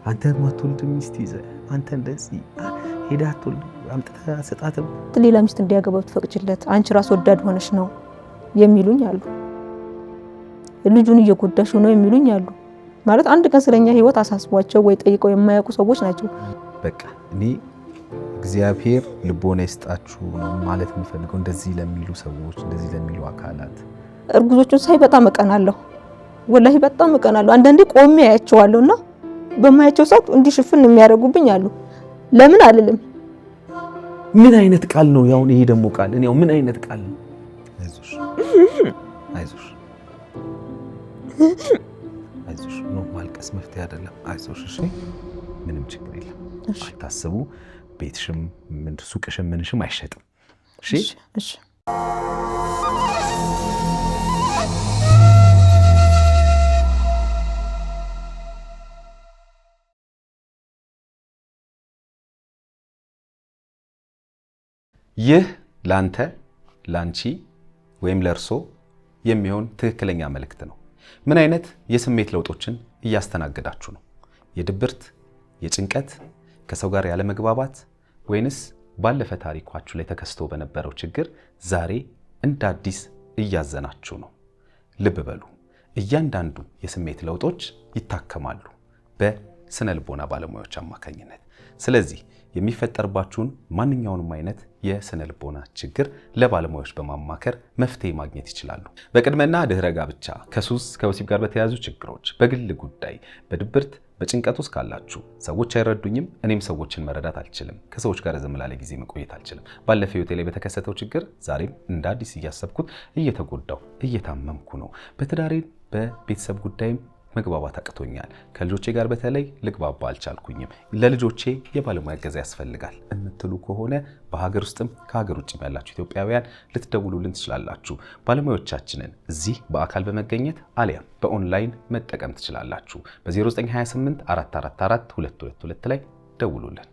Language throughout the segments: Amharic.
አንተ ማትወልድ ሚስት ይዘህ አንተ እንደዚህ ሄዳ አትወልድ አምጥተህ አሰጣትም ሌላ ሚስት እንዲያገባው ትፈቅጂለት አንቺ ራስ ወዳድ ሆነሽ ነው የሚሉኝ አሉ። ልጁን እየጎዳሽ ነው የሚሉኝ አሉ። ማለት አንድ ቀን ስለኛ ህይወት አሳስቧቸው ወይ ጠይቀው የማያውቁ ሰዎች ናቸው። በቃ እኔ እግዚአብሔር ልቦና ይስጣችሁ ነው ማለት የምፈልገው እንደዚህ ለሚሉ ሰዎች እንደዚህ ለሚሉ አካላት። እርጉዞቹን ሳይ በጣም እቀናለሁ፣ ወላሂ በጣም እቀናለሁ። አንዳንዴ ቆሜ አያቸዋለሁና በማያቸው ሰዓት እንዲሽፍን የሚያደርጉብኝ አሉ። ለምን አልልም። ምን አይነት ቃል ነው ያው ይሄ ደግሞ ቃል እኔ ያው ምን አይነት ቃል ነው? አይዞሽ አይዞሽ አይዞሽ ነው ማልቀስ መፍትሄ አይደለም። አይዞሽ እሺ፣ ምንም ችግር የለም። አታስቡ። ቤትሽም ምን ሱቅሽም ምንሽም አይሸጥም። እሺ እሺ። ይህ ላንተ ላንቺ ወይም ለርሶ የሚሆን ትክክለኛ መልእክት ነው። ምን አይነት የስሜት ለውጦችን እያስተናገዳችሁ ነው? የድብርት፣ የጭንቀት፣ ከሰው ጋር ያለ መግባባት ወይንስ ባለፈ ታሪኳችሁ ላይ ተከስቶ በነበረው ችግር ዛሬ እንደ አዲስ እያዘናችሁ ነው? ልብ በሉ፣ እያንዳንዱ የስሜት ለውጦች ይታከማሉ በስነ ልቦና ባለሙያዎች አማካኝነት። ስለዚህ የሚፈጠርባችሁን ማንኛውንም አይነት የስነ ልቦና ችግር ለባለሙያዎች በማማከር መፍትሄ ማግኘት ይችላሉ። በቅድመና ድህረ ጋብቻ፣ ከሱስ ከወሲብ ጋር በተያያዙ ችግሮች፣ በግል ጉዳይ፣ በድብርት በጭንቀት ውስጥ ካላችሁ፣ ሰዎች አይረዱኝም፣ እኔም ሰዎችን መረዳት አልችልም፣ ከሰዎች ጋር ዝም ላለ ጊዜ መቆየት አልችልም፣ ባለፈው ህይወቴ ላይ በተከሰተው ችግር ዛሬም እንደ አዲስ እያሰብኩት እየተጎዳው እየታመምኩ ነው፣ በትዳሬ በቤተሰብ ጉዳይም መግባባት አቅቶኛል፣ ከልጆቼ ጋር በተለይ ልግባባ አልቻልኩኝም፣ ለልጆቼ የባለሙያ እገዛ ያስፈልጋል የምትሉ ከሆነ በሀገር ውስጥም ከሀገር ውጭም ያላችሁ ኢትዮጵያውያን ልትደውሉልን ትችላላችሁ። ባለሙያዎቻችንን እዚህ በአካል በመገኘት አሊያም በኦንላይን መጠቀም ትችላላችሁ። በ0928 444 222 ላይ ደውሉልን።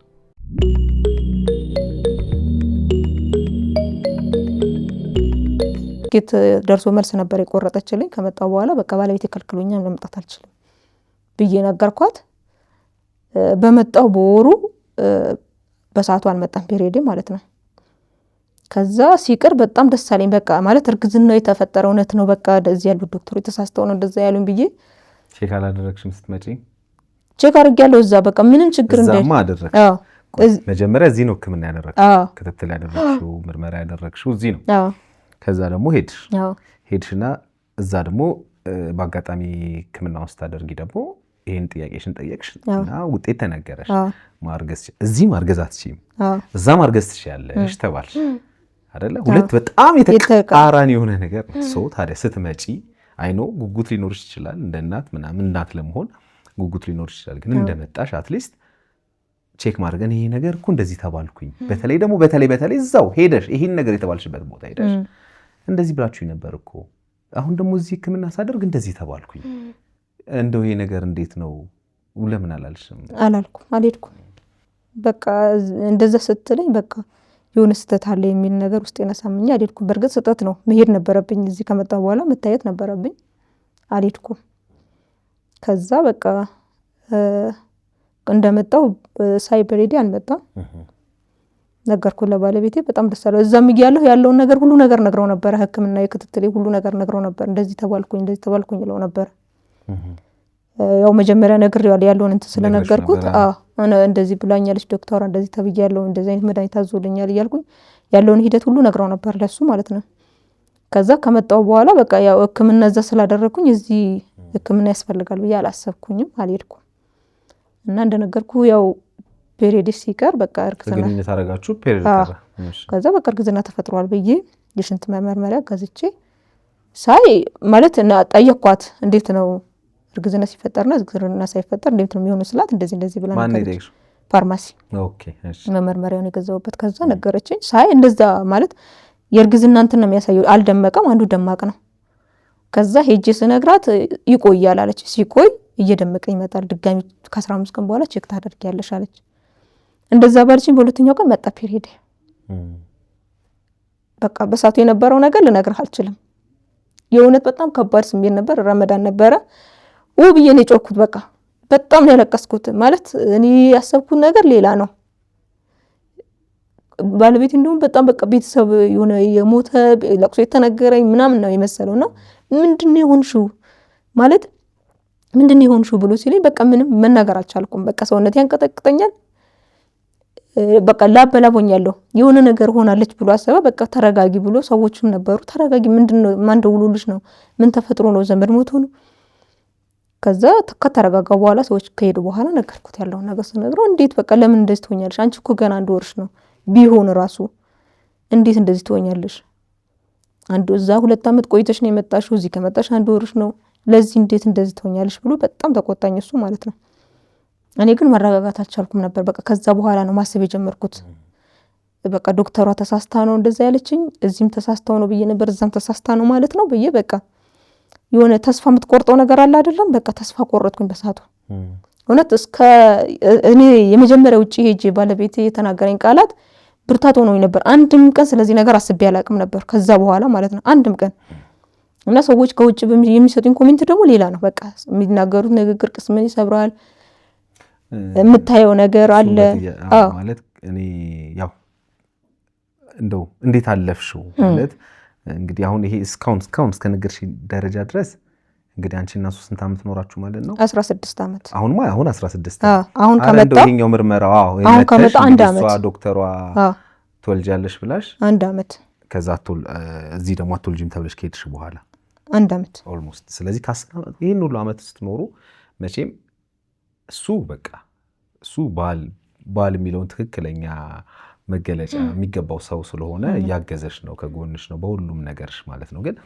ጌት ደርሶ መልስ ነበር የቆረጠችልኝ። ከመጣው በኋላ በቃ ባለቤቴ ከልክሎኛል መምጣት አልችልም ብዬ ነገርኳት። በመጣው በወሩ በሰዓቱ አልመጣም ፔሪዮድ ማለት ነው። ከዛ ሲቀር በጣም ደስ አለኝ። በቃ ማለት እርግዝናው የተፈጠረው እውነት ነው፣ በቃ እንደዚህ ያሉት ዶክተሮች ተሳስተው ነው እንደዛ ያሉኝ ብዬ ቼክ አላደረግሽም ስትመጪ? ቼክ አድርጌያለሁ እዛ በቃ ምንም ችግር እንደማ አደረግሽ? አዎ መጀመሪያ እዚህ ነው ህክምና ያደረግሽው፣ ክትትል ያደረግሽው፣ ምርመራ ያደረግሽው እዚህ ነው። አዎ ከዛ ደግሞ ሄድሽና እዛ ደግሞ በአጋጣሚ ህክምና ውስጥ ታደርጊ ደግሞ ይሄን ጥያቄሽን ጠየቅሽ እና ውጤት ተነገረሽ። ማርገዝ እዚህ ማርገዝ አትችይም፣ እዛ ማርገዝ ትችያለሽ ተባልሽ አይደለ? ሁለት በጣም የተቃራኒ የሆነ ነገር ነው። ታዲያ ስትመጪ አይኖ ጉጉት ሊኖርሽ ይችላል፣ እንደ እናት ምናምን እናት ለመሆን ጉጉት ሊኖርሽ ይችላል። ግን እንደመጣሽ አትሊስት ቼክ ማድረግን ይሄ ነገር እኮ እንደዚህ ተባልኩኝ። በተለይ ደግሞ በተለይ እዛው ሄደሽ ይሄን ነገር የተባልሽበት ቦታ ሄደሽ እንደዚህ ብላችሁኝ ነበር እኮ አሁን ደግሞ እዚህ ህክምና ሳደርግ እንደዚህ ተባልኩኝ፣ እንደው ይሄ ነገር እንዴት ነው ለምን አላልሽም? አልሄድኩም። በቃ እንደዛ ስትለኝ በቃ የሆነ ስህተት አለ የሚል ነገር ውስጥ የነሳምኛ አልሄድኩም። በእርግጥ ስህተት ነው፣ መሄድ ነበረብኝ። እዚህ ከመጣ በኋላ መታየት ነበረብኝ፣ አልሄድኩም። ከዛ በቃ እንደመጣው ሳይበሬዲ አልመጣም። ነገርኩ ለባለቤቴ፣ በጣም ደስ አለው። እዛም እያለሁ ያለውን ነገር ሁሉ ነገር ነግረው ነበር፣ ህክምና የክትትል ሁሉ ነገር ነግረው ነበር። እንደዚህ ተባልኩኝ ይለው ነበር። ያው መጀመሪያ ነግሬዋለሁ ያለውን እንትን ስለነገርኩት፣ እንደዚህ ብላኛለች ዶክተሯ፣ እንደዚህ ተብያለሁ፣ እንደዚህ አይነት መድኃኒት ታዞልኛል እያልኩኝ ያለውን ሂደት ሁሉ ነግረው ነበር ለሱ ማለት ነው። ከዛ ከመጣው በኋላ በቃ ያው ህክምና እዛ ስላደረኩኝ እዚህ ህክምና ያስፈልጋል ብዬ አላሰብኩኝም፣ አልሄድኩም። እና እንደነገርኩ ያው ፔሪዮድ ሲቀር በቃ እርግዝና ግንኙነት አደረጋችሁ ፔሪዮድ ቀረ። ከዛ በቃ እርግዝና ተፈጥሯል ብዬ የሽንት መመርመሪያ ገዝቼ ሳይ ማለት እና ጠየኳት፣ እንዴት ነው እርግዝና ሲፈጠርና እርግዝና ሳይፈጠር እንዴት ነው የሚሆነው ስላት፣ እንደዚህ ብላ ነገረች። ፋርማሲ ኦኬ እሺ መመርመሪያውን የገዛሁበት። ከዛ ነገረችኝ። ሳይ እንደዛ ማለት የእርግዝና እንትን ነው የሚያሳየው፣ አልደመቀም፣ አንዱ ደማቅ ነው። ከዛ ሄጄ ስነግራት ይቆያል አለች። ሲቆይ እየደመቀ ይመጣል፣ ድጋሚ ከ15 ቀን በኋላ ቼክ ታደርጊያለሽ አለች። እንደዛ ባልሽኝ በሁለተኛው ቀን መጣ ፔሪዮድ። በቃ በሳቱ የነበረው ነገር ልነግርህ አልችልም። የእውነት በጣም ከባድ ስሜት ነበር። ረመዳን ነበረ። ብዬ ነው የጮኩት። በቃ በጣም ነው ያለቀስኩት። ማለት እኔ ያሰብኩት ነገር ሌላ ነው። ባለቤት እንደውም በጣም በቃ ቤተሰብ የሆነ የሞተ ለቅሶ የተነገረኝ ምናምን ነው የመሰለውና ምንድነው የሆንሽው ማለት ምንድነው የሆንሽው ብሎ ሲለኝ በቃ ምንም መናገር አልቻልኩም። በቃ ሰውነቴ ያንቀጠቅጠኛል። በቃ ላበላቦኛለሁ የሆነ ነገር ሆናለች ብሎ አሰበ። በቃ ተረጋጊ ብሎ ሰዎችም ነበሩ። ተረጋጊ ምንድነው ማን ደውሎልሽ ነው? ምን ተፈጥሮ ነው? ዘመድ ሞቶ ነው? ከዛ ከተረጋጋ በኋላ ሰዎች ከሄዱ በኋላ ነገርኩት ያለው ነገር ስነግረው እንዴት በቃ ለምን እንደዚህ ትሆኛለሽ? አንቺ እኮ ገና 1 ወርሽ ነው ቢሆን ራሱ እንዴት እንደዚህ ትሆኛለሽ? አንዱ እዛ 2 አመት ቆይተሽ ነው የመጣሽው፣ እዚህ ከመጣሽ 1 ወርሽ ነው። ለዚህ እንዴት እንደዚህ ትሆኛለሽ ብሎ በጣም ተቆጣኝ እሱ ማለት ነው። እኔ ግን መረጋጋት አልቻልኩም ነበር። በቃ ከዛ በኋላ ነው ማሰብ የጀመርኩት። በቃ ዶክተሯ ተሳስታ ነው እንደዛ ያለችኝ፣ እዚህም ተሳስታው ነው ብዬ ነበር፣ እዛም ተሳስታ ነው ማለት ነው ብዬ በቃ የሆነ ተስፋ የምትቆርጠው ነገር አለ አይደለም። በቃ ተስፋ ቆረጥኩኝ በሳቱ እውነት። እስከ እኔ የመጀመሪያ ውጪ ሄጄ ባለቤቴ የተናገረኝ ቃላት ብርታት ሆኖኝ ነበር። አንድም ቀን ስለዚህ ነገር አስቤ አላቅም ነበር ከዛ በኋላ ማለት ነው፣ አንድም ቀን። እና ሰዎች ከውጭ የሚሰጡኝ ኮሜንት ደግሞ ሌላ ነው። በቃ የሚናገሩት ንግግር ቅስምን ይሰብራል። የምታየው ነገር አለ ማለት እኔ ያው እንደው እንዴት አለፍሽው ማለት እንግዲህ አሁን ይሄ እስካሁን እስከ ነገርሽ ደረጃ ድረስ እንግዲህ አንቺ እና እሱ ስንት አመት ኖራችሁ ማለት ነው? 16 አመት። አሁን 16 አሁን ከመጣ ይሄኛው ምርመራው አሁን ከመጣ 1 አመት ዶክተሯ ትወልጃለሽ ብላሽ 1 አመት ከዛ እዚህ ደግሞ አትወልጂም ተብለሽ ከሄድሽ በኋላ 1 አመት ኦልሞስት። ስለዚህ ይሄን ሁሉ አመት ስትኖሩ መቼም እሱ በቃ እሱ ባል የሚለውን ትክክለኛ መገለጫ የሚገባው ሰው ስለሆነ እያገዘሽ ነው፣ ከጎንሽ ነው በሁሉም ነገርሽ ማለት ነው። ግን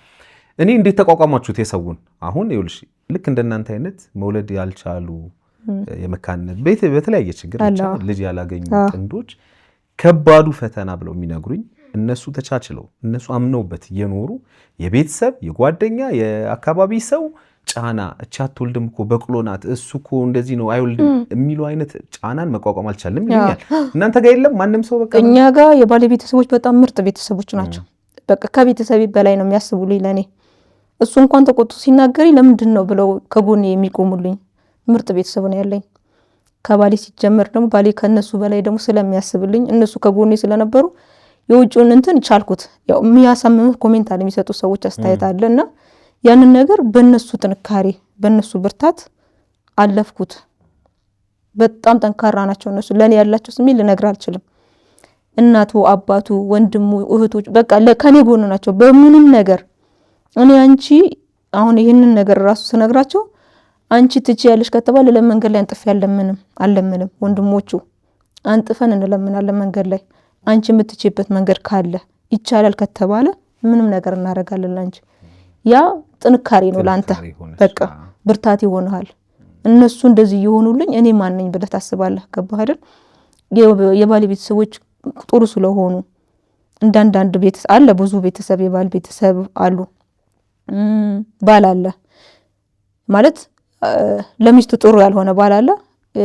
እኔ እንዴት ተቋቋማችሁት የሰውን? አሁን ይኸውልሽ ልክ እንደናንተ አይነት መውለድ ያልቻሉ የመካንነት ቤት በተለያየ ችግር ልጅ ያላገኙ ጥንዶች ከባዱ ፈተና ብለው የሚነግሩኝ እነሱ ተቻችለው እነሱ አምነውበት የኖሩ የቤተሰብ የጓደኛ የአካባቢ ሰው ጫና እቻ አትወልድም እኮ በቅሎ ናት፣ እሱ እኮ እንደዚህ ነው አይወልድም የሚሉ አይነት ጫናን መቋቋም አልቻለም ይሉኛል። እናንተ ጋር የለም ማንም ሰው? በቃ እኛ ጋር የባለ ቤተሰቦች በጣም ምርጥ ቤተሰቦች ናቸው። በቃ ከቤተሰብ በላይ ነው የሚያስቡልኝ ለኔ። እሱ እንኳን ተቆጥቶ ሲናገረኝ ለምንድን ነው ብለው ከጎኔ የሚቆሙልኝ ምርጥ ቤተሰብ ነው ያለኝ። ከባሌ ሲጀመር ደግሞ ባሌ ከነሱ በላይ ደግሞ ስለሚያስብልኝ እነሱ ከጎኔ ስለነበሩ የውጭውን እንትን ቻልኩት። ያው የሚያሳምም ኮሜንት አለ የሚሰጡ ሰዎች አስተያየት አለና ያንን ነገር በእነሱ ጥንካሬ በእነሱ ብርታት አለፍኩት። በጣም ጠንካራ ናቸው እነሱ። ለኔ ያላቸው ስሜት ልነግር አልችልም። እናቱ፣ አባቱ፣ ወንድሙ፣ እህቶች በቃ ከኔ ጎን ናቸው በምንም ነገር። እኔ አንቺ አሁን ይሄንን ነገር ራሱ ስነግራቸው አንቺ ትችያለሽ ከተባለ ለመንገድ ላይ አንጥፍ አለምንም ወንድሞቹ አንጥፈን እንለምናለን መንገድ ላይ። አንቺ የምትችይበት መንገድ ካለ ይቻላል ከተባለ ምንም ነገር እናደርጋለን አንቺ። ያ ጥንካሬ ነው ላንተ፣ በቃ ብርታት ይሆናል። እነሱ እንደዚህ ይሆኑልኝ እኔ ማን ነኝ ብለህ ታስባለህ። ገባህ አይደል? የባል ቤተሰቦች ጥሩ ስለሆኑ እንዳንዳንድ ቤተሰብ አለ፣ ብዙ ቤተሰብ የባል ቤተሰብ አሉ። ባል አለ ማለት ለሚስቱ ጥሩ ያልሆነ ባል አለ፣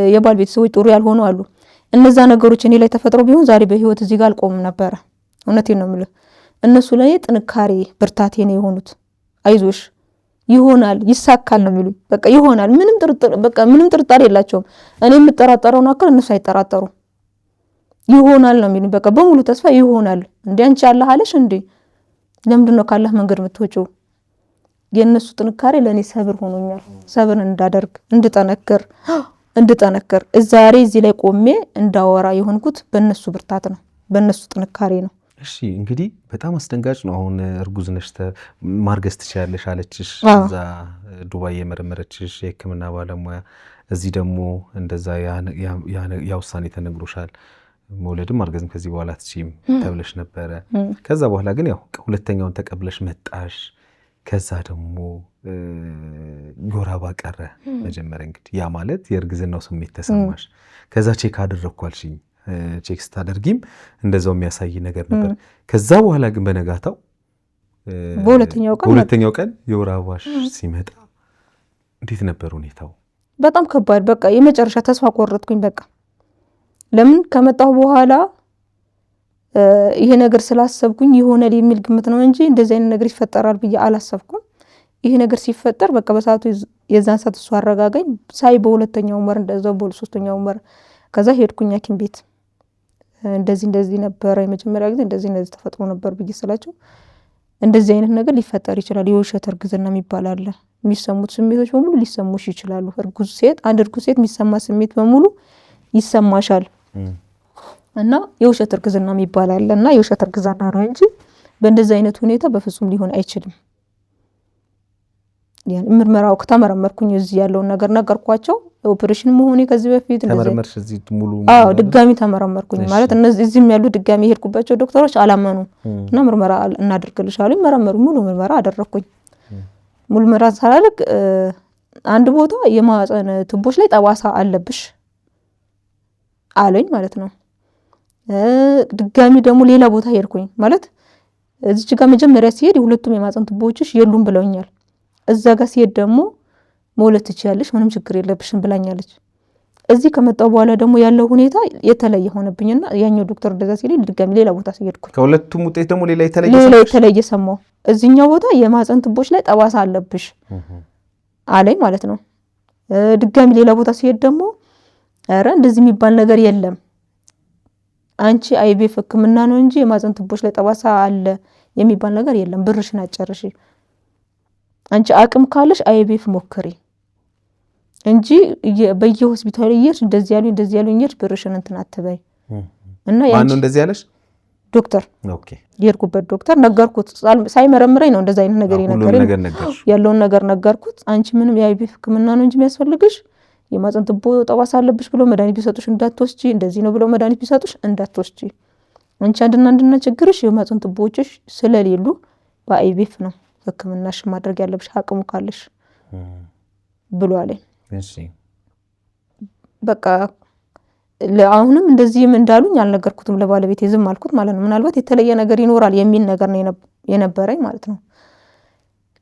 የባል ቤተሰቦች ጥሩ ያልሆኑ አሉ። እነዛ ነገሮች እኔ ላይ ተፈጥሮ ቢሆን ዛሬ በህይወት እዚህ ጋር አልቆምም ነበረ። እውነቴን ነው የምልህ። እነሱ ላይ ጥንካሬ ብርታቴ ነው የሆኑት። አይዞሽ ይሆናል ይሳካል ነው የሚሉኝ። በቃ ይሆናል ምንም ጥርጣሬ የላቸውም። እኔ የምጠራጠረውን አክል እነሱ አይጠራጠሩ። ይሆናል ነው የሚሉኝ። በቃ በሙሉ ተስፋ ይሆናል። እንዴ አንቺ አላህ አለሽ እንዴ? ለምንድን ነው ካላህ መንገድ የምትወጪው? የእነሱ ጥንካሬ ለእኔ ሰብር ሆኖኛል። ሰብር እንዳደርግ እንድጠነክር ዛሬ እዚህ ላይ ቆሜ እንዳወራ የሆንኩት በእነሱ ብርታት ነው፣ በእነሱ ጥንካሬ ነው። እሺ እንግዲህ በጣም አስደንጋጭ ነው። አሁን እርጉዝ ነሽ ማርገዝ ትችያለሽ አለችሽ። እዛ ዱባይ የመረመረችሽ የሕክምና ባለሙያ፣ እዚህ ደግሞ እንደዛ ያ ውሳኔ ተነግሮሻል። መውለድም ማርገዝም ከዚህ በኋላ አትችይም ተብለሽ ነበረ። ከዛ በኋላ ግን ያው ሁለተኛውን ተቀብለሽ መጣሽ። ከዛ ደግሞ ጎራ ባቀረ መጀመሪያ እንግዲህ ያ ማለት የእርግዝናው ስሜት ተሰማሽ። ከዛ ቼክ አደረግኩ አልሽኝ። ቼክ ስታደርጊም እንደዛው የሚያሳይ ነገር ነበር። ከዛ በኋላ ግን በነጋታው በሁለተኛው ቀን የወር አበባሽ ሲመጣ እንዴት ነበር ሁኔታው? በጣም ከባድ። በቃ የመጨረሻ ተስፋ ቆረጥኩኝ። በቃ ለምን ከመጣሁ በኋላ ይሄ ነገር ስላሰብኩኝ ይሆናል የሚል ግምት ነው እንጂ እንደዚህ አይነት ነገር ይፈጠራል ብዬ አላሰብኩም። ይሄ ነገር ሲፈጠር በቃ በሰዓቱ የዛን ሰዓት እሱ አረጋጋኝ። ሳይ በሁለተኛው ወር እንደዛው በሶስተኛው ወር ከዛ ሄድኩኝ ሐኪም ቤት እንደዚህ ነበረ የመጀመሪያ ጊዜ እንደዚህ ተፈጥሮ ነበር ብዬ ስላቸው እንደዚህ አይነት ነገር ሊፈጠር ይችላል፣ የውሸት እርግዝና የሚባል አለ፣ የሚሰሙት ስሜቶች በሙሉ ሊሰሙሽ ይችላሉ። እርጉዝ ሴት የሚሰማ ስሜት በሙሉ ይሰማሻል እና የውሸት እርግዝና የሚባል አለ እና የውሸት እርግዝና ነው እንጂ በእንደዚህ አይነት ሁኔታ በፍጹም ሊሆን አይችልም። ያን ምርመራው ከተመረመርኩኝ እዚህ ያለውን ነገር ነገርኳቸው። ኦፕሬሽን መሆኔ ከዚህ በፊት ተመረመርሽ እዚህ ሙሉ ድጋሚ ተመረመርኩኝ ማለት እነዚህ እዚህም ያሉ ድጋሚ ሄድኩባቸው ዶክተሮች አላመኑ እና ምርመራ እናደርግልሽ አሉኝ። መረመሩ፣ ሙሉ ምርመራ አደረኩኝ። ሙሉ ምርመራ ሳላደርግ አንድ ቦታ የማህፀን ቱቦች ላይ ጠባሳ አለብሽ አለኝ ማለት ነው። ድጋሚ ደግሞ ሌላ ቦታ ሄድኩኝ ማለት እዚች ጋር መጀመሪያ ሲሄድ የሁለቱም የማህፀን ቱቦችሽ የሉም ብለውኛል። እዛ ጋር ሲሄድ ደግሞ መውለድ ትችያለሽ፣ ምንም ችግር የለብሽም ብላኛለች። እዚህ ከመጣው በኋላ ደግሞ ያለው ሁኔታ የተለየ ሆነብኝና ያኛው ዶክተር እንደዛ ሲለኝ ድጋሚ ሌላ ቦታ ሲሄድኩኝ ከሁለቱም ውጤት ደግሞ ሌላ የተለየ ሰማሁ። እዚህኛው ቦታ የማህፀን ቱቦች ላይ ጠባሳ አለብሽ አለኝ ማለት ነው። ድጋሚ ሌላ ቦታ ሲሄድ ደግሞ ኧረ እንደዚህ የሚባል ነገር የለም፣ አንቺ አይቪኤፍ ሕክምና ነው እንጂ የማህፀን ቱቦች ላይ ጠባሳ አለ የሚባል ነገር የለም፣ ብርሽን አጨርሺ፣ አንቺ አቅም ካለሽ አይቪኤፍ ሞክሪ እንጂ በየሆስፒታሉ እየሄድሽ እንደዚህ ያሉኝ እየሄድሽ ብርሽን እንትን አትበይ። እና ማን ነው እንደዚህ ያለሽ? ዶክተር ኦኬ፣ የሄድኩበት ዶክተር ነገርኩት። ሳይመረምረኝ ነው እንደዛ አይነት ነገር ይነገረኝ፣ ያለውን ነገር ነገርኩት። አንቺ ምንም የአይቪኤፍ ሕክምና ነው እንጂ የሚያስፈልግሽ የማህፀን ቱቦ ጠባሳ አለብሽ ብሎ መድኃኒት ቢሰጡሽ እንዳትወስጂ፣ እንደዚህ ነው ብሎ መድኃኒት ቢሰጡሽ እንዳትወስጂ፣ አንቺ አንድና ችግርሽ የማህፀን ቱቦችሽ ስለሌሉ በአይቪኤፍ ነው ሕክምናሽ ማድረግ ያለብሽ አቅሙ ካለሽ ብሎ አለኝ። እሺ በቃ አሁንም እንደዚህም እንዳሉኝ አልነገርኩትም ለባለቤቴ፣ ዝም አልኩት ማለት ነው። ምናልባት የተለየ ነገር ይኖራል የሚል ነገር ነው የነበረኝ ማለት ነው።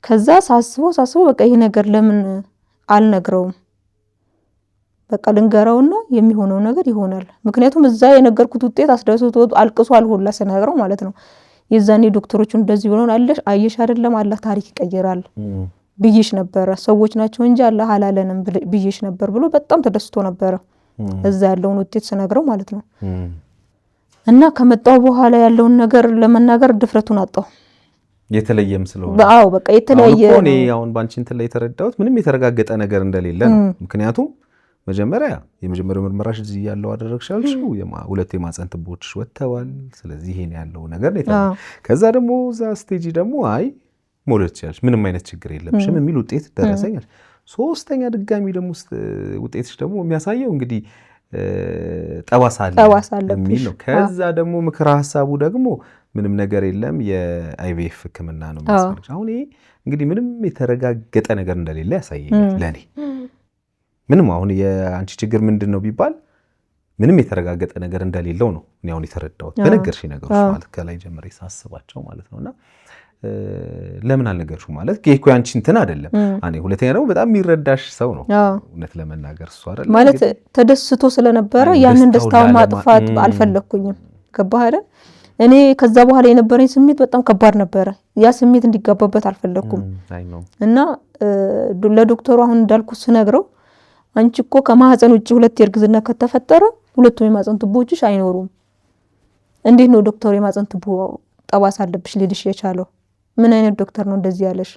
ከዛ ሳስበው በቃ ይሄ ነገር ለምን አልነግረውም፣ በቃ ልንገረውና የሚሆነው ነገር ይሆናል። ምክንያቱም እዛ የነገርኩት ውጤት አስደስቶ አልቅሷል ሁላ ስነግረው ማለት ነው። የዛኔ ዶክተሮቹ እንደዚህ ብለውን አየሽ አይደለም አላህ ታሪክ ይቀይራል ብዬሽ ነበረ፣ ሰዎች ናቸው እንጂ አላህ አላለንም ብዬሽ ነበር ብሎ በጣም ተደስቶ ነበረ እዛ ያለውን ውጤት ስነግረው ማለት ነው። እና ከመጣው በኋላ ያለውን ነገር ለመናገር ድፍረቱን አጣው። የተለየም ስለሆነ በቃ የተለየ ነው። አሁን ባንቺ እንትን ላይ የተረዳሁት ምንም የተረጋገጠ ነገር እንደሌለ ነው። ምክንያቱም የመጀመሪያው ምርመራሽ እዚህ ያለው አደረግሻል፣ ሁለት የማህፀን ቱቦች ወጥተዋል። ስለዚህ ይሄን ያለው ነገር ነው። ከዛ ደግሞ እዛ ስቴጂ ደግሞ አይ መውለድ ትችያለሽ፣ ምንም አይነት ችግር የለብሽም የሚል ውጤት ደረሰኛል። ሶስተኛ ድጋሚ ደግሞ ውጤትሽ ደግሞ የሚያሳየው እንግዲህ ጠባሳ አለ የሚል ነው። ከዛ ደግሞ ምክረ ሀሳቡ ደግሞ ምንም ነገር የለም የአይቪኤፍ ሕክምና ነው የሚያስፈልግሽ። አሁን ይሄ እንግዲህ ምንም የተረጋገጠ ነገር እንደሌለ ያሳየኛል ለኔ። ምንም አሁን የአንቺ ችግር ምንድን ነው ቢባል ምንም የተረጋገጠ ነገር እንደሌለው ነው እኔ አሁን የተረዳሁት በነገርሽኝ ነገሮች ማለት ከላይ ጀምሬ ሳስባቸው ማለት ነውና ለምን አልነገርሽው ማለት ከይኮ ያንቺ እንትን አይደለም። ሁለተኛ ደግሞ በጣም የሚረዳሽ ሰው ነው እውነት ለመናገር እሱ አይደል ማለት ተደስቶ ስለነበረ ያንን ደስታው ማጥፋት አልፈለኩኝም። ገባህ አይደል? እኔ ከዛ በኋላ የነበረኝ ስሜት በጣም ከባድ ነበረ። ያ ስሜት እንዲጋባበት አልፈለኩም እና ለዶክተሩ አሁን እንዳልኩ ስነግረው አንቺ እኮ ከማህፀን ውጪ ሁለት የእርግዝና ከተፈጠረ ሁለቱም የማህፀን ቱቦችሽ አይኖሩም። እንዴት ነው ዶክተሩ የማህፀን ቱቦ ጠባሳ አለብሽ ሊልሽ የቻለው? ምን አይነት ዶክተር ነው እንደዚህ ያለሽ?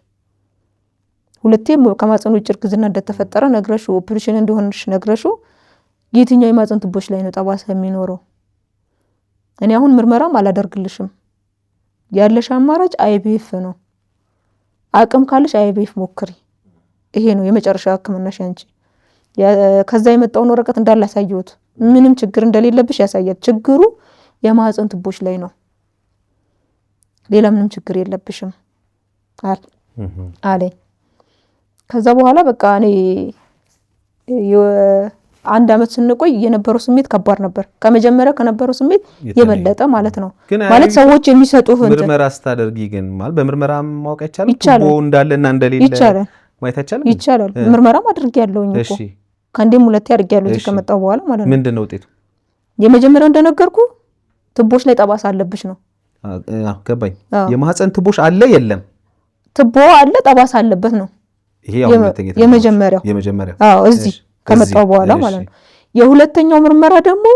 ሁለቴም ከማህፀን ውጪ እርግዝና እንደተፈጠረ ነግረሽው ኦፕሬሽን እንደሆነሽ ነግረሽው የትኛው የማህፀን ቱቦች ላይ ነው ጠባሳ የሚኖረው? እኔ አሁን ምርመራም አላደርግልሽም፣ ያለሽ አማራጭ አይቪኤፍ ነው። አቅም ካለሽ አይቪኤፍ ሞክሪ፣ ይሄ ነው የመጨረሻ ሕክምናሽ አንቺ። ከዛ የመጣውን ወረቀት እንዳለ ያሳየሁት ምንም ችግር እንደሌለብሽ ያሳያል። ችግሩ የማህፀን ቱቦች ላይ ነው፣ ሌላ ምንም ችግር የለብሽም አለኝ። ከዛ በኋላ በቃ እኔ አንድ አመት ስንቆይ የነበረው ስሜት ከባድ ነበር፣ ከመጀመሪያ ከነበረው ስሜት የበለጠ ማለት ነው። ማለት ሰዎች የሚሰጡህ ምርመራ ስታደርጊ ግን ማለት በምርመራ ማወቅ አይቻልም? ቱቦ እንዳለና እንደሌለ ይቻላል ማየት አይቻልም? ይቻላል። ምርመራም አድርጌያለሁኝ እኮ ከአንዴም ሁለቴ አድርጌያለሁ እዚህ ከመጣሁ በኋላ ማለት ነው። ምንድነው ውጤቱ? የመጀመሪያው እንደነገርኩ ቱቦች ላይ ጠባሳ አለብሽ ነው። ገባኝ። የማህፀን ቱቦች አለ የለም? ትቦ አለ ጠባሳ አለበት ነው ይሄ ያው የመጀመሪያው አዎ እዚህ ከመጣው በኋላ ማለት ነው የሁለተኛው ምርመራ ደግሞ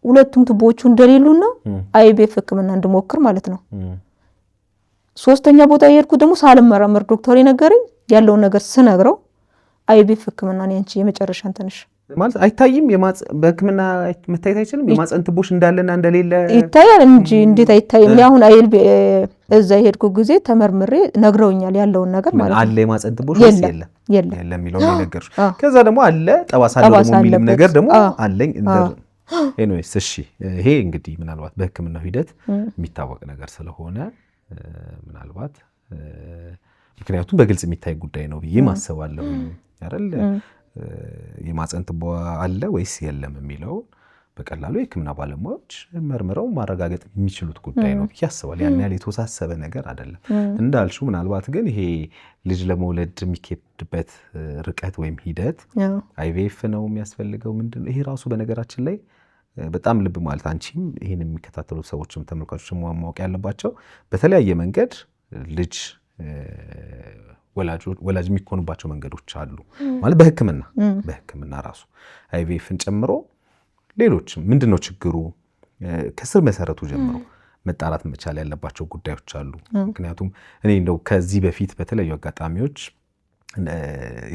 ሁለቱም ትቦቹ እንደሌሉና አይቪኤፍ ህክምና እንድሞክር ማለት ነው ሶስተኛ ቦታ የሄድኩ ደግሞ ሳልመረመር ዶክተር የነገረኝ ያለው ነገር ስነግረው አይቪኤፍ ህክምና ነው አንቺ የመጨረሻ እንትንሽ ማለት አይታይም በህክምና መታየት አይችልም የማህፀን ትቦሽ እንዳለና እንደሌለ ይታያል እንጂ እንዴት አይታይም ያሁን አይልብ እዛ የሄድኩ ጊዜ ተመርምሬ ነግረውኛል ያለውን ነገር ማለት ነው አለ የማህፀን ትቦሽ የለም የሚለው ነገርሽ ከዛ ደግሞ አለ ጠባሳ አለ ደግሞ የሚልም ነገር ደግሞ አለኝ ኤኒዌይስ እሺ ይሄ እንግዲህ ምናልባት በህክምናው ሂደት የሚታወቅ ነገር ስለሆነ ምናልባት ምክንያቱም በግልጽ የሚታይ ጉዳይ ነው ብዬ ማሰባለሁ አይደል የማህፀን ትቦ አለ ወይስ የለም የሚለው በቀላሉ የህክምና ባለሙያዎች መርምረው ማረጋገጥ የሚችሉት ጉዳይ ነው ብዬ አስባለሁ ያን ያህል የተወሳሰበ ነገር አይደለም እንዳልሽው ምናልባት ግን ይሄ ልጅ ለመውለድ የሚኬድበት ርቀት ወይም ሂደት አይቪኤፍ ነው የሚያስፈልገው ምንድነው ይሄ ራሱ በነገራችን ላይ በጣም ልብ ማለት አንቺም ይሄን የሚከታተሉ ሰዎችም ተመልካቾችም ማወቅ ያለባቸው በተለያየ መንገድ ልጅ ወላጅ የሚኮኑባቸው መንገዶች አሉ ማለት በህክምና ራሱ አይቪኤፍን ጨምሮ ሌሎችም ምንድነው ችግሩ ከስር መሰረቱ ጀምሮ መጣራት መቻል ያለባቸው ጉዳዮች አሉ ምክንያቱም እኔ እንደው ከዚህ በፊት በተለያዩ አጋጣሚዎች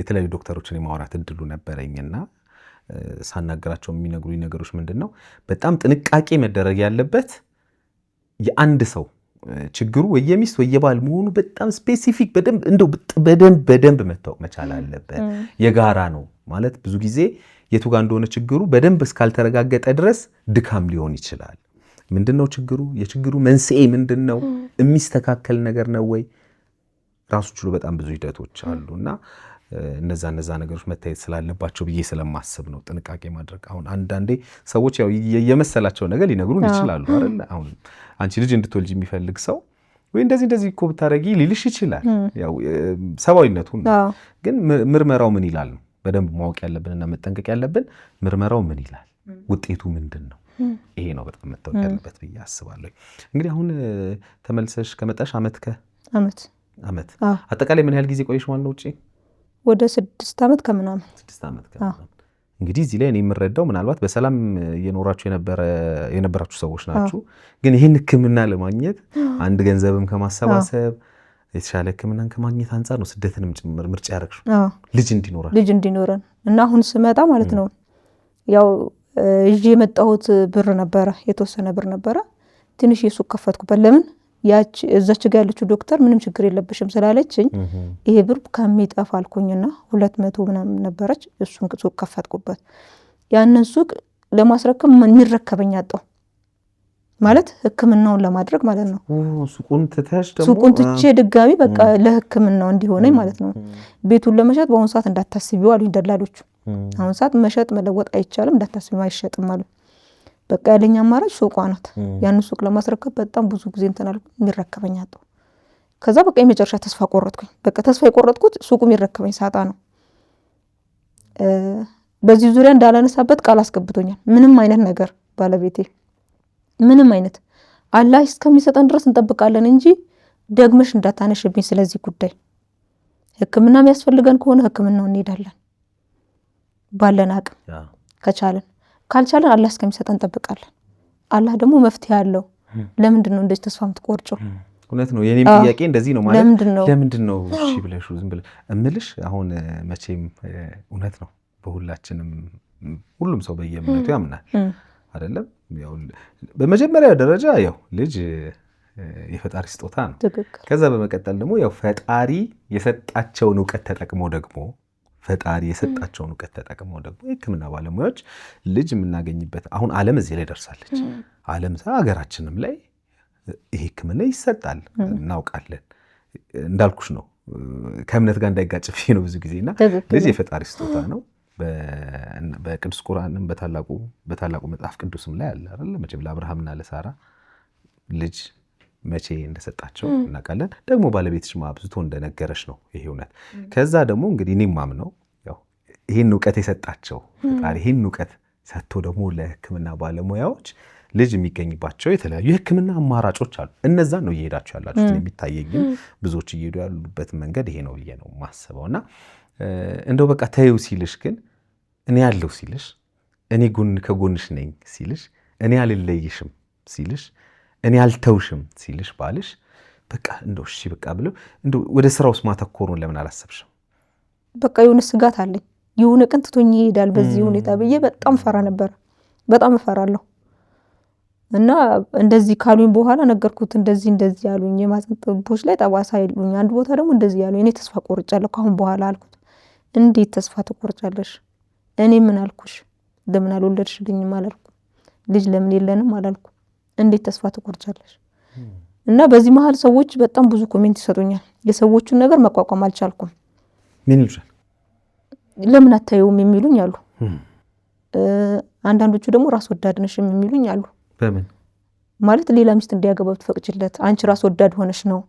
የተለያዩ ዶክተሮችን የማውራት እድሉ ነበረኝና ሳናገራቸው የሚነግሩኝ ነገሮች ምንድነው በጣም ጥንቃቄ መደረግ ያለበት የአንድ ሰው ችግሩ ወየሚስት ወየባል መሆኑ በጣም ስፔሲፊክ በደንብ መታወቅ መቻል አለበት የጋራ ነው ማለት ብዙ ጊዜ የቱ ጋር እንደሆነ ችግሩ በደንብ እስካልተረጋገጠ ድረስ ድካም ሊሆን ይችላል ምንድነው ችግሩ የችግሩ መንስኤ ምንድነው የሚስተካከል ነገር ነው ወይ ራሱ ችሎ በጣም ብዙ ሂደቶች አሉና እነዛ ነገሮች መታየት ስላለባቸው ብዬ ስለማስብ ነው ጥንቃቄ ማድረግ አሁን አንዳንዴ ሰዎች ያው የመሰላቸው ነገር ሊነግሩን ይችላሉ አይደል አሁን አንቺ ልጅ እንድትወልጂ የሚፈልግ ሰው ወይ እንደዚህ እኮ ብታረጊ ሊልሽ ይችላል ያው ሰባዊነቱን ግን ምርመራው ምን ይላል ነው በደንብ ማወቅ ያለብንና መጠንቀቅ ያለብን ምርመራው ምን ይላል ውጤቱ ምንድነው ይሄ ነው በጣም መታወቅ ያለበት ብዬ አስባለሁ እንግዲህ አሁን ተመልሰሽ ከመጣሽ አመት አጠቃላይ ምን ያህል ጊዜ ቆይሽ ማለት ነው ውጪ ወደ 6 ዓመት ከምናምን እንግዲህ እዚህ ላይ እኔ የምረዳው ምናልባት በሰላም እየኖራችሁ የነበራችሁ ሰዎች ናችሁ ግን ይህን ህክምና ለማግኘት አንድ ገንዘብም ከማሰባሰብ የተሻለ ህክምናን ከማግኘት አንፃር ነው ስደትንም ጭምር ምርጫ ያደረግሽው ልጅ እንዲኖረን እና አሁን ስመጣ ማለት ነው ያው እጄ የመጣሁት ብር ነበረ የተወሰነ ብር ነበረ ትንሽ የሱቅ ከፈትኩበት ለምን ያች እዛች ጋር ያለችው ዶክተር ምንም ችግር የለብሽም ስላለችኝ ይሄ ብር ከሚጠፋ አልኩኝና 200 ምናምን ነበረች እሱን ሱቅ ከፈትኩበት ያንን ሱቅ ለማስረከብ የሚረከበኝ አጣው ማለት ህክምናውን ለማድረግ ማለት ነው ሱቁን ትቼ ድጋሚ በቃ ለህክምናው እንዲሆነኝ ማለት ነው ቤቱን ለመሸጥ በአሁን ሰዓት እንዳታስቢው አሉኝ ደላሎቹ አሁን ሰዓት መሸጥ መለወጥ አይቻልም እንዳታስቢው አይሸጥም አሉ በቃ ያለኝ አማራጭ ሱቋ ናት ያን ሱቅ ለማስረከብ በጣም ብዙ ጊዜ እንተናል የሚረከበኝ አጣው ከዛ በቃ የመጨረሻ ተስፋ ቆረጥኩኝ በቃ ተስፋ የቆረጥኩት ሱቁ የሚረከበኝ ሳጣ ነው በዚህ ዙሪያ እንዳላነሳበት ቃል አስገብቶኛል ምንም አይነት ነገር ባለቤቴ ምንም አይነት አላህ እስከሚሰጠን ድረስ እንጠብቃለን እንጂ ደግመሽ እንዳታነሽብኝ ስለዚህ ጉዳይ ህክምና የሚያስፈልገን ከሆነ ህክምናው እንሄዳለን ባለን አቅም ከቻለን ካልቻለን አላህ እስከሚሰጠን እንጠብቃለን አላህ ደግሞ መፍትሄ አለው ለምንድን ነው እንደዚህ ተስፋ የምትቆርጪው እውነት ነው የኔም ጥያቄ እንደዚህ ነው ማለት ለምንድን ነው እሺ ብለሽ ዝም ብለሽ እምልሽ አሁን መቼም እውነት ነው በሁላችንም ሁሉም ሰው በየእምነቱ ያምናል አይደለም ያው በመጀመሪያ ደረጃ ያው ልጅ የፈጣሪ ስጦታ ነው ከዛ በመቀጠል ደግሞ ያው ፈጣሪ የሰጣቸውን ዕውቀት ተጠቅመው ደግሞ የህክምና ባለሙያዎች ልጅ የምናገኝበት አሁን ዓለም እዚህ ላይ ደርሳለች ዓለም ሀገራችንም ላይ ይሄ ህክምና ይሰጣል እናውቃለን እንዳልኩሽ ነው ከእምነት ጋር እንዳይጋጭ ነው ብዙ ጊዜና ልጅ የፈጣሪ ስጦታ ነው በቅዱስ ቁርአንም በታላቁ መጽሐፍ ቅዱስም ላይ አለ አይደል መቼም ለአብርሃምና ለሳራ ልጅ መቼ እንደሰጣቸው እናውቃለን ደግሞ ባለቤትሽ ማብዝቶ እንደነገረሽ ነው ይሄ እውነት ከዛ ደግሞ እንግዲህ እኔም ማምነው ያው ይሄን ዕውቀት የሰጣቸው ፈጣሪ ይሄን ዕውቀት ሰጥቶ ደግሞ ለህክምና ባለሙያዎች ልጅ የሚገኝባቸው የተለያዩ የሕክምና አማራጮች አሉ። እነዛን ነው እየሄዳችሁ ያላችሁት። የሚታየኝ ግን ብዙዎች እየሄዱ ያሉበት መንገድ ይሄ ነው ብዬ ነው ማስበውና እንደው በቃ ተይው ሲልሽ ግን እኔ ያለው ሲልሽ እኔ ከጎንሽ ነኝ ሲልሽ እኔ አልለይሽም ሲልሽ እኔ አልተውሽም ሲልሽ ባልሽ በቃ እንደው እሺ በቃ ብለው እንደው ወደ ስራው ማተኮሩን ለምን አላሰብሽም? በቃ የሆነ ስጋት አለኝ። የሆነ ቀን ትቶኝ ይሄዳል በዚህ ሁኔታ ብዬ በጣም ፈራ ነበር። በጣም እፈራለሁ። እና እንደዚህ ካሉኝ በኋላ ነገርኩት። እንደዚህ ያሉኝ የማህፀን ጡቦች ላይ ጠባሳ ይሉኝ፣ አንድ ቦታ ደግሞ እንደዚህ ያሉኝ። እኔ ተስፋ ቆርጫለሁ ካሁን በኋላ አልኩት። እንዴት ተስፋ ትቆርጫለሽ? እኔ ምን አልኩሽ? ለምን አልወለድሽልኝም አላልኩም። ልጅ ለምን የለንም አላልኩም። እንዴት ተስፋ ትቆርጫለሽ? እና በዚህ መሀል ሰዎች በጣም ብዙ ኮሜንት ይሰጡኛል። የሰዎቹን ነገር መቋቋም አልቻልኩም። ምን ይሉሻል? ለምን አታየውም የሚሉኝ አሉ። አንዳንዶቹ ደግሞ ራስ ወዳድ ነሽ የሚሉኝ አሉ። በምን ማለት ሌላ ሚስት እንዲያገባ ብትፈቅጂለት አንቺ ራስ ወዳድ ሆነሽ ነው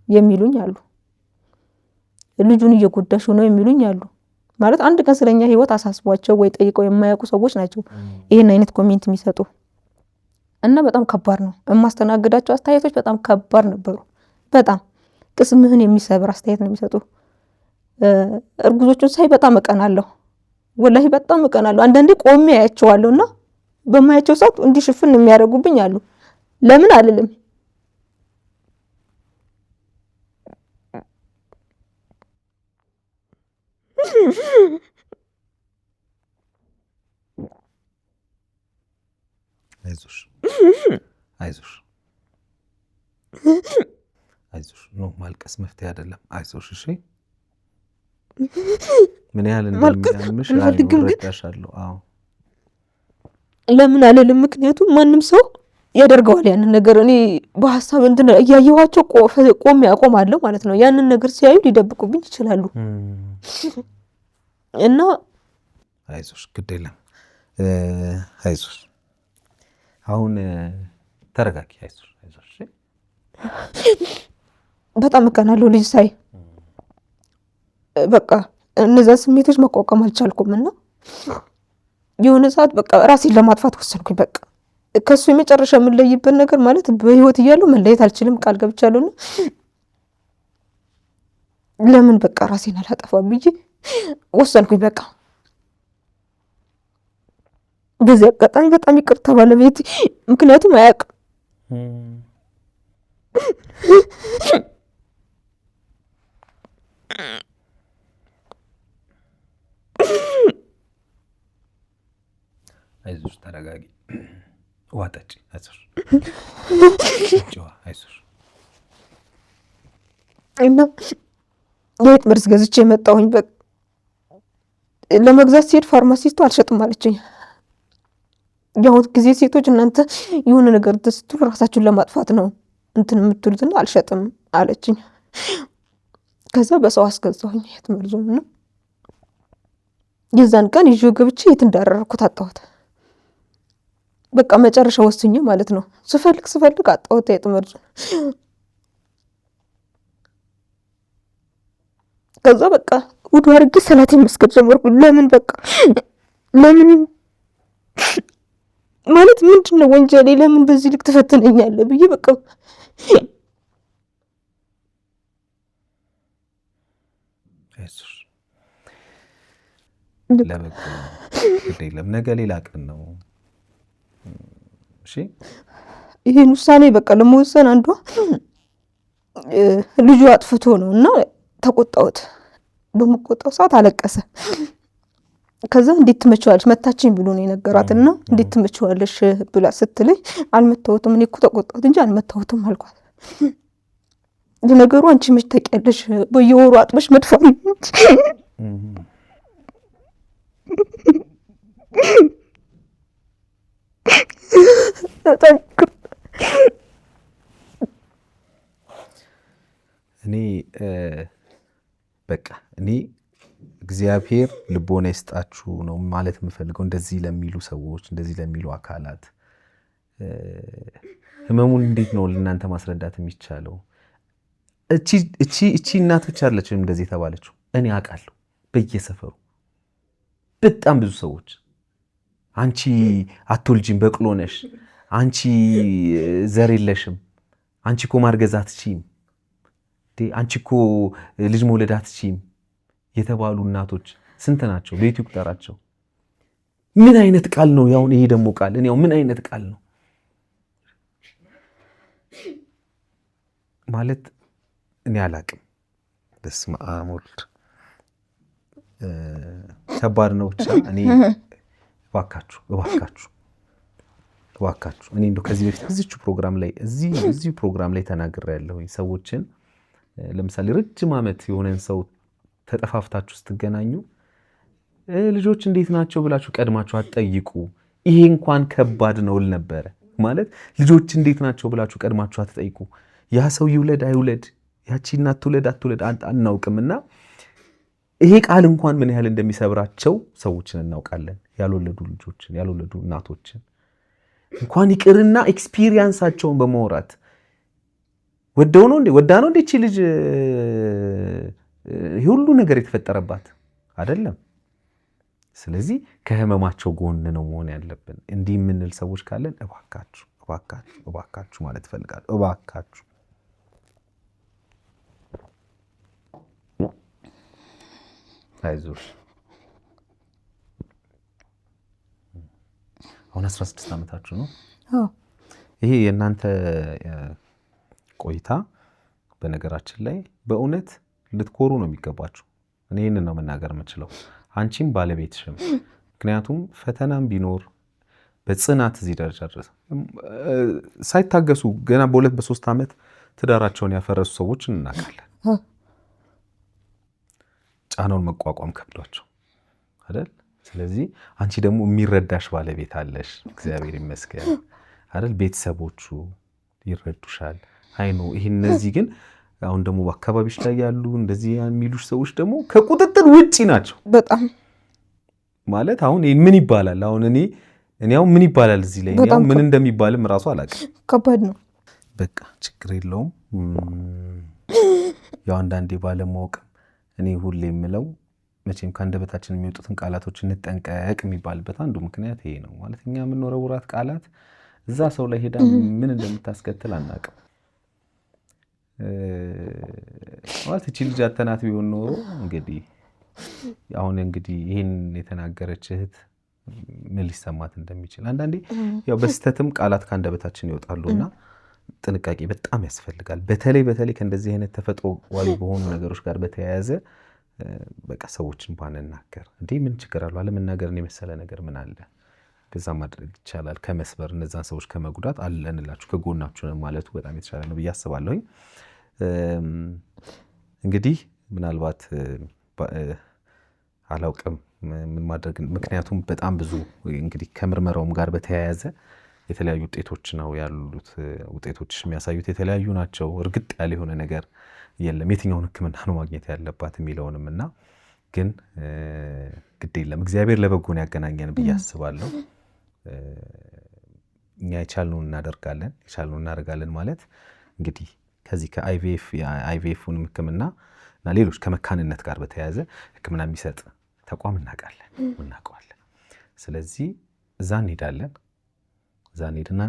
የሚሉኝ አሉ። ልጁን እየጎዳሽ ነው የሚሉኝ አሉ። ማለት አንድ ቀን ስለኛ ህይወት አሳስቧቸው ወይ ጠይቀው የማያውቁ ሰዎች ናቸው ይሄን አይነት ኮሜንት የሚሰጡ። እና በጣም ከባድ ነው። የማስተናግዳቸው አስተያየቶች በጣም ከባድ ነበሩ። በጣም ቅስምህን የሚሰብር አስተያየት ነው የሚሰጡ። እርጉዞቹን ሳይ በጣም እቀናለሁ። ወላሂ በጣም እቀናለሁ። አንዳንዴ ቆሜ አያቸዋለሁና በማያቸው ሰዓት እንዲህ ሽፍን የሚያደርጉብኝ አሉ። ለምን አልልም። አይዞሽ ነው ማልቀስ መፍትሄ አይደለም። አይዞሽ እሺ። ምን ያህል እንደሚያምሽ አልረዳሻለሁ። አዎ ለምን አልልም? ምክንያቱም ማንም ሰው ያደርገዋል ያንን ነገር። እኔ በሐሳብ እንትን እያየኋቸው ቆሜ አቆማለሁ ማለት ነው። ያንን ነገር ሲያዩ ሊደብቁብኝ ይችላሉ። እና አይዞሽ ግድ የለም አይዞሽ። አሁን ተረጋጊ። አይዞሽ። በጣም እቀናለሁ ልጅ ሳይ። በቃ እነዛ ስሜቶች መቋቋም አልቻልኩም እና የሆነ ሰዓት በቃ ራሴን ለማጥፋት ወሰንኩኝ። በቃ ከሱ የመጨረሻ የምንለይበት ነገር ማለት በህይወት እያለሁ መለየት አልችልም ቃል ገብቻለሁና ለምን በቃ ራሴን አላጠፋም ብዬ ወሰንኩኝ። በቃ በዚህ አጋጣሚ በጣም ይቅርታ ባለቤቴ፣ ምክንያቱም አያውቅም። አይዞሽ ተረጋጊ። ውሃ ጠጪ። አይዞሽ አይዞሽ። እና የት መርዝ ገዝቼ የመጣሁኝ በቃ ለመግዛት ሲሄድ ፋርማሲስቱ አልሸጥም አለችኝ። ያሁን ጊዜ ሴቶች እናንተ የሆነ ነገር ስትሉ ራሳችሁን ለማጥፋት ነው እንትን የምትሉትና አልሸጥም አለችኝ። ከዛ በሰው አስገዛሁኝ የት መርዙን ነው። የዛን ቀን ይዤው ገብቼ የት እንዳደረኩት አጣሁት። በቃ መጨረሻ ወስኜ ማለት ነው ስፈልግ አጣሁት የት መርዙን። ከዛ በቃ ውዱ አድርጌ ሰላቴን መስገድ ጀመርኩ። ለምን ማለት ምንድነው ወንጀሌ? ለምን በዚህ ልክ ትፈትነኛለህ ብዬ በቃ ነገ ሌላ ቀን ነው። እሺ ይሄን ውሳኔ በቃ ለመወሰን አንዷ ልጁ አጥፍቶ ነው እና ተቆጣሁት። በመቆጣው ሰዓት አለቀሰ። ከዛ እንዴት ትመቸዋለሽ መታችኝ ብሎ ነው የነገራትና እንዴት ትመቸዋለሽ ብላ ስትለኝ አልመታሁትም፣ እኔ እኮ ተቆጣሁት እንጂ አልመታሁትም አልኳት። ለነገሩ አንቺ መች ታውቂያለሽ በየወሩ አጥበሽ መድፋት እኔ እግዚአብሔር ልቦና ይስጣችሁ ነው ማለት የምፈልገው። እንደዚህ ለሚሉ ሰዎች፣ እንደዚህ ለሚሉ አካላት ህመሙን እንዴት ነው ለእናንተ ማስረዳት የሚቻለው? እቺ እናት ብቻ አይደለችም እንደዚህ የተባለችው። እኔ አውቃለሁ በየሰፈሩ በጣም ብዙ ሰዎች አንቺ አትወልጂም በቅሎ ነሽ፣ አንቺ ዘር የለሽም፣ አንቺ እኮ ማርገዝ አትችይም፣ አንቺ እኮ ልጅ መውለድ አትችይም የተባሉ እናቶች ስንት ናቸው? ቤቱ ይቁጠራቸው። ምን አይነት ቃል ነው? ያው ይሄ ደግሞ ቃል እኔ ምን አይነት ቃል ነው ማለት እኔ አላቅም። በስመ አብ ወልድ ከባድ ነው። ብቻ እኔ እባካችሁ እኔ እንደው ከዚህ በፊት እዚህ ፕሮግራም ላይ ተናግሬያለሁ። ሰዎችን ለምሳሌ ረጅም ዓመት የሆነን ሰው ተጠፋፍታችሁ ስትገናኙ ልጆች እንዴት ናቸው ብላችሁ ቀድማችሁ አትጠይቁ። ይሄ እንኳን ከባድ ነው ል ነበረ ማለት ልጆች እንዴት ናቸው ብላችሁ ቀድማችሁ አትጠይቁ። ያ ሰው ይውለድ አይውለድ፣ ያቺ እናት ትውለድ አትውለድ አናውቅምና ይሄ ቃል እንኳን ምን ያህል እንደሚሰብራቸው ሰዎችን እናውቃለን። ያልወለዱ ልጆችን፣ ያልወለዱ እናቶችን እንኳን ይቅርና ኤክስፒሪየንሳቸውን በማውራት ወዳ ነው እንዴ እቺ ልጅ ሁሉ ነገር የተፈጠረባት አይደለም። ስለዚህ ከህመማቸው ጎን ነው መሆን ያለብን። እንዲህ የምንል ሰዎች ካለን እባካችሁ ማለት እፈልጋለሁ። እባካችሁ አይዞሽ። አሁን 16 ዓመታችሁ ነው። ይሄ የእናንተ ቆይታ በነገራችን ላይ በእውነት ልትኮሩ ነው የሚገባችሁ። እኔ ይህንን ነው መናገር የምችለው፣ አንቺም ባለቤትሽም። ምክንያቱም ፈተናም ቢኖር በጽናት እዚህ ደረጃ ድረስ ሳይታገሱ ገና በ2 በ3 ዓመት ትዳራቸውን ያፈረሱ ሰዎች እናውቃለን። ጫናውን መቋቋም ከብዷቸው አይደል? ስለዚህ አንቺ ደግሞ የሚረዳሽ ባለቤት አለሽ፣ እግዚአብሔር ይመስገን አይደል? ቤተሰቦቹ ይረዱሻል። አይኖ ይሄ እነዚህ ግን አሁን ደግሞ በአካባቢሽ ላይ ያሉ እንደዚህ የሚሉሽ ሰዎች ደግሞ ከቁጥጥር ውጪ ናቸው በጣም ማለት። አሁን ምን ይባላል? አሁን እኔ አሁን ምን ይባላል እዚህ ላይ እኔ ምን እንደሚባልም ራሱ አላውቅም። ከባድ ነው። በቃ ችግር የለውም። ያው አንዳንዴ ባለማወቅም እኔ ሁሌ የምለው መቼም ከአንደበታችን የሚወጡትን ቃላቶች እንጠንቀቅ የሚባልበት አንዱ ምክንያት ይሄ ነው። ማለት እኛ የምንወረውራት ቃላት እዛ ሰው ላይ ሄዳ ምን እንደምታስከትል አናውቅም። ማለት እቺ ልጅ አተናት ቢሆን ኖሮ እንግዲህ ይህን የተናገረች እህት ምን ሊሰማት እንደሚችል አንዳንዴ ያው በስተትም ቃላት ከአንደበታችን ይወጣሉና ጥንቃቄ በጣም ያስፈልጋል። በተለይ ከእንደዚህ አይነት ተፈጥሯዊ በሆኑ ነገሮች ጋር በተያያዘ በቃ ሰዎችን ባንናገር እንዴ ምን ችግር አለው? አለመናገርን የመሰለ ነገር ምን አለ? በዛ ማድረግ ይቻላል። ከመስበር እነዛን ሰዎች ከመጉዳት አለንላችሁ ከጎናችሁ ነው ማለቱ በጣም የተሻለ ነው ብዬ አስባለሁኝ። እንግዲህ ምናልባት አላውቅም ምን ማድረግ፣ ምክንያቱም በጣም ብዙ እንግዲህ ከምርመራውም ጋር በተያያዘ የተለያዩ ውጤቶች ነው ያሉት። ውጤቶች የሚያሳዩት የተለያዩ ናቸው። እርግጥ ያለ የሆነ ነገር የለም። የትኛውን ሕክምና ነው ማግኘት ያለባት የሚለውንም እና ግን ግድ የለም እግዚአብሔር ለበጎን ያገናኘን ብዬ አስባለሁ። እኛ የቻልነውን እናደርጋለን ማለት እንግዲህ ከዚህ ከአይቪኤፍንም ሕክምና እና ሌሎች ከመካንነት ጋር በተያያዘ ሕክምና የሚሰጥ ተቋም እናውቀዋለን። ስለዚህ እዛ እንሄዳለን። እዛ እንሄድና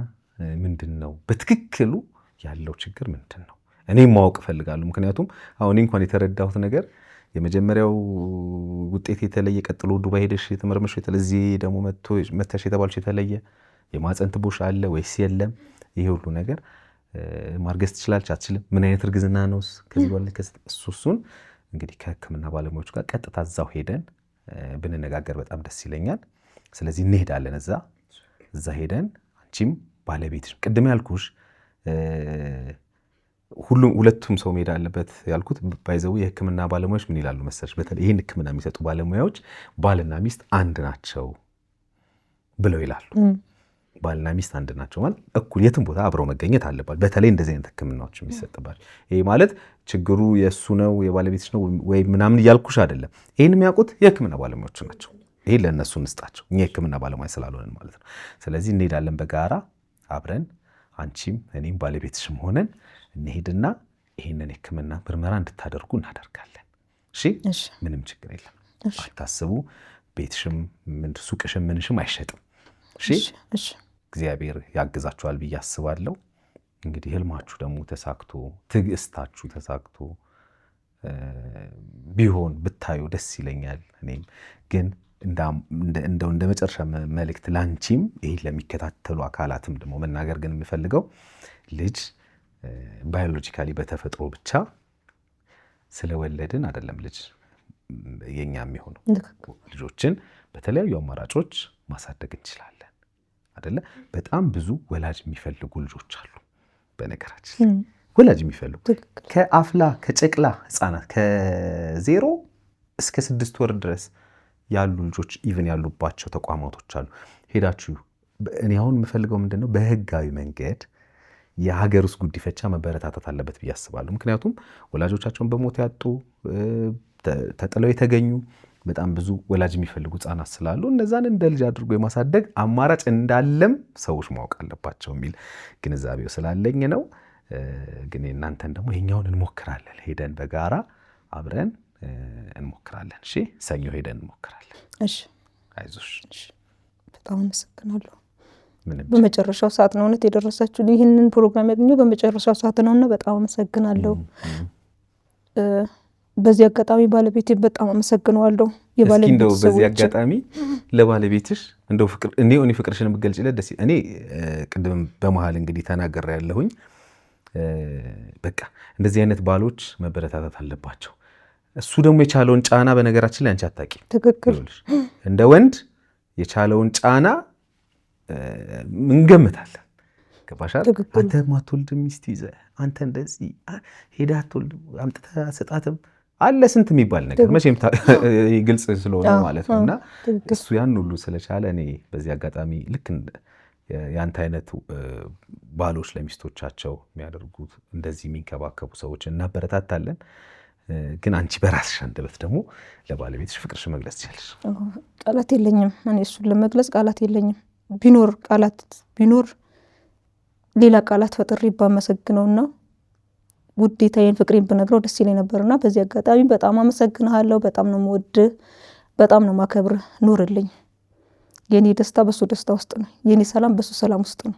ምንድን ነው በትክክሉ ያለው ችግር ምንድን ነው እኔም ማወቅ እፈልጋለሁ። ምክንያቱም አሁን እንኳን የተረዳሁት ነገር የመጀመሪያው ውጤት የተለየ፣ ቀጥሎ ዱባይ ሄደሽ የተመረመርሽ የተለየ፣ ደግሞ መተሽ የተባልሽ የተለየ የማህፀን ትቦሽ አለ ወይስ የለም? ይሄ ሁሉ ነገር ማርገዝ ትችላለች አትችልም? ምን አይነት እርግዝና ነውስ? ከዚህ በኋላ እሱን እንግዲህ ከህክምና ባለሙያዎች ጋር ቀጥታ እዛው ሄደን ብንነጋገር በጣም ደስ ይለኛል። ስለዚህ እንሄዳለን። እዛ ሄደን አንቺም ባለቤትሽ ቅድም ያልኩሽ ሁለቱም ሰው መሄድ አለበት ያልኩት ባይዘው የህክምና ባለሙያዎች ምን ይላሉ መሰለሽ? በተለይ ይሄን ህክምና የሚሰጡ ባለሙያዎች ባልና ሚስት አንድ ናቸው ብለው ይላሉ። ባልና ሚስት አንድ ናቸው ማለት እኩል የትም ቦታ አብረው መገኘት አለባቸው። በተለይ እንደዚህ አይነት ህክምናዎች የሚሰጥባቸው ይሄ ማለት ችግሩ የእሱ ነው የባለቤትሽ ነው ወይ ምናምን እያልኩሽ አይደለም። ይሄን የሚያውቁት የህክምና ባለሙያዎች ናቸው። ይሄ ለእነሱ እንስጣቸው፣ እኛ የህክምና ባለሙያ ስላልሆነን ማለት ነው። ስለዚህ እንሄዳለን በጋራ አብረን አንቺም እኔም ባለቤትሽም ሆነን እንሄድና ይሄንን የህክምና ምርመራ እንድታደርጉ እናደርጋለን። እሺ፣ ምንም ችግር የለም አታስቡ። ቤትሽም ሱቅሽም ምንሽም አይሸጥም። እሺ፣ እግዚአብሔር ያግዛችኋል ብዬ አስባለሁ። እንግዲህ ህልማችሁ ደግሞ ተሳክቶ ትዕግስታችሁ ተሳክቶ ቢሆን ብታዩ ደስ ይለኛል። እኔም ግን እንደ መጨረሻ መልእክት ላንቺም ይሄን ለሚከታተሉ አካላትም ደግሞ መናገር ግን የምፈልገው ልጅ ባዮሎጂካሊ በተፈጥሮ ብቻ ስለወለድን አይደለም ልጅ የኛ የሚሆነው። ልጆችን በተለያዩ አማራጮች ማሳደግ እንችላለን አይደለ? በጣም ብዙ ወላጅ የሚፈልጉ ልጆች አሉ። በነገራችን ወላጅ የሚፈልጉ ከአፍላ ከጨቅላ ህፃናት ከ0 እስከ 6 ወር ድረስ ያሉ ልጆች ኢቭን ያሉባቸው ተቋማቶች አሉ። ሄዳችሁ እኔ አሁን የምፈልገው ምንድነው በህጋዊ መንገድ የሀገር ውስጥ ጉዲፈቻ መበረታታት አለበት ብዬ አስባለሁ። ምክንያቱም ወላጆቻቸውን በሞት ያጡ ተጥለው የተገኙ በጣም ብዙ ወላጅ የሚፈልጉ ህፃናት ስላሉ እነዛን እንደ ልጅ አድርጎ የማሳደግ አማራጭ እንዳለም ሰዎች ማወቅ አለባቸው የሚል ግንዛቤው ስላለኝ ነው። ግን እናንተን ደግሞ ይሄኛውን እንሞክራለን፣ ሄደን በጋራ አብረን እንሞክራለን። እሺ ሰኞ ሄደን እንሞክራለን። እሺ አይዞሽ። በጣም አመሰግናለሁ። በመጨረሻው ሰዓት ነው እውነት የደረሳችሁ። ይህንን ፕሮግራም ያገኘው በመጨረሻው ሰዓት ነውና በጣም አመሰግናለሁ። በዚህ አጋጣሚ ባለቤቴ በጣም አመሰግነዋለሁ። የባለቤቴ እንደው በዚህ አጋጣሚ ለባለቤትሽ እንደው ፍቅር እኔ ፍቅርሽን ብገልጭለት ደስ እኔ ቅድም በመሃል እንግዲህ ተናገር ያለሁኝ በቃ እንደዚህ አይነት ባሎች መበረታታት አለባቸው። እሱ ደግሞ የቻለውን ጫና በነገራችን ላይ አንቺ አታውቂም። ትክክል። እንደ ወንድ የቻለውን ጫና እንገምታለን። ገባሻል? አንተ ማትወልድ ሚስት ይዘህ አንተ እንደዚህ ሄዳ አትወልድ አምጥተህ አሰጣትም አለ ስንት የሚባል ነገር መቼም ግልጽ ስለሆነ ማለት ነውና እሱ ያን ሁሉ ስለቻለ እኔ በዚህ አጋጣሚ ልክ ያንተ አይነት ባሎች ለሚስቶቻቸው የሚያደርጉት እንደዚህ የሚንከባከቡ ሰዎች እናበረታታለን። ግን አንቺ በራስሽ አንደበት ደግሞ ለባለቤትሽ ፍቅርሽ መግለጽ ትችላለሽ። ቃላት የለኝም። እኔ እሱን ለመግለጽ ቃላት የለኝም። ቢኖር ሌላ ቃላት ፈጥሬ ባመሰግነውና ውዴታዬን ፍቅሬን ብነግረው ደስ ይለኝ ነበርና በዚህ አጋጣሚ በጣም አመሰግናለሁ። በጣም ነው የምወድህ፣ በጣም ነው ማከብርህ። ኑርልኝ። የኔ ደስታ በሱ ደስታ ውስጥ ነው። የኔ ሰላም በሱ ሰላም ውስጥ ነው።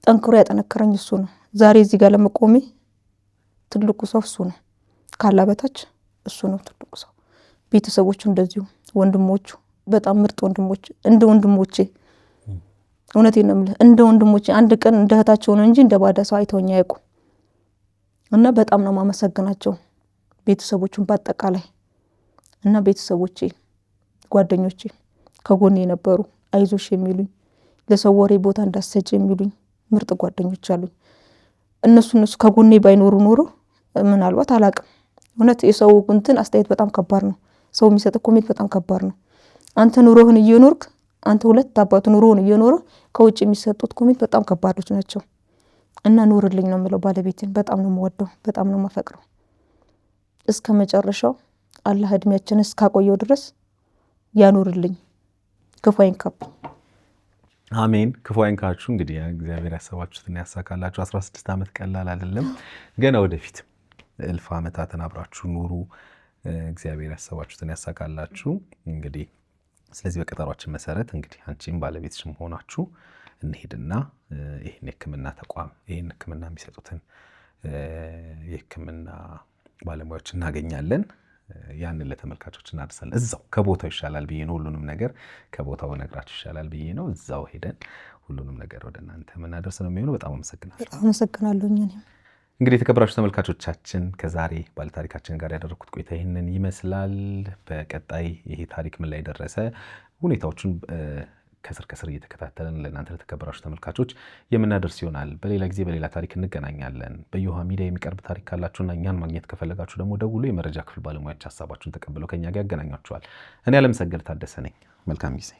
ጠንክሮ ያጠነከረኝ እሱ ነው። ዛሬ እዚህ ጋር ለመቆሜ ትልቁ ሰው እሱ ነው። ካላ በታች እሱ ነው ትልቁ ሰው። ቤተሰቦቹ እንደዚሁ፣ ወንድሞቹ በጣም ምርጥ ወንድሞች፣ እንደ ወንድሞቼ እውነቴን ነው የምልህ፣ እንደ ወንድሞቼ አንድ ቀን እንደ እህታቸው ነው እንጂ እንደ ባዳ ሰው አይተውኝ አያውቁም። እና በጣም ነው ማመሰግናቸው ቤተሰቦቹን በአጠቃላይ እና ቤተሰቦቼ፣ ጓደኞቼ ከጎኔ የነበሩ አይዞሽ የሚሉኝ ለሰው ወሬ ቦታ እንዳሰጭ የሚሉኝ ምርጥ ጓደኞች አሉኝ። እነሱ ከጎኔ ባይኖሩ ኖሮ ምናልባት አላቅም። እውነት የሰው እንትን አስተያየት በጣም ከባድ ነው። ሰው የሚሰጥ ኮሜንት በጣም ከባድ ነው። አንተ ኑሮህን እየኖርክ አንተ ሁለት አባቱ ኑሮህን እየኖረ ከውጭ የሚሰጡት ኮሜንት በጣም ከባዶች ናቸው። እና ኑርልኝ ነው የምለው። ባለቤቴን በጣም ነው የምወደው፣ በጣም ነው የማፈቅረው። እስከ መጨረሻው አላህ እድሜያችንን እስካቆየው ድረስ ያኑርልኝ። ክፉ አይንካብኝ። አሜን። ክፉ አይንካችሁ። እንግዲህ እግዚአብሔር ያሰባችሁትን ያሳካላችሁ። 16 ዓመት ቀላል አይደለም። ገና ወደፊት እልፍ ዓመታትን አብራችሁ ኑሩ። እግዚአብሔር ያሰባችሁትን ያሳካላችሁ። እንግዲህ ስለዚህ በቀጠሯችን መሰረት እንግዲህ አንቺም ባለቤትሽም ሆናችሁ እንሄድና ይህን የሕክምና ተቋም ይህን ሕክምና የሚሰጡትን የሕክምና ባለሙያዎች እናገኛለን። ያንን ለተመልካቾች እናደርሳለን። እዛው ከቦታው ይሻላል ብዬ ነው። ሁሉንም ነገር ከቦታው ነግራችሁ ይሻላል ብዬ ነው። እዛው ሄደን ሁሉንም ነገር ወደ እናንተ የምናደርስ ነው የሚሆነው። በጣም አመሰግናለሁ። አመሰግናለሁ። እንግዲህ የተከበራችሁ ተመልካቾቻችን ከዛሬ ባለታሪካችን ጋር ያደረኩት ቆይታ ይህንን ይመስላል። በቀጣይ ይሄ ታሪክ ምን ላይ ደረሰ ሁኔታዎቹን ከስር ከስር እየተከታተለን ለእናንተ ለተከበራችሁ ተመልካቾች የምናደርስ ይሆናል። በሌላ ጊዜ በሌላ ታሪክ እንገናኛለን። በዮሃ ሚዲያ የሚቀርብ ታሪክ ካላችሁና እኛን ማግኘት ከፈለጋችሁ ደግሞ ደውሎ የመረጃ ክፍል ባለሙያዎች ሀሳባችሁን ተቀብለው ከኛ ጋር ያገናኛችኋል። እኔ አለምሰገድ ታደሰ ነኝ። መልካም ጊዜ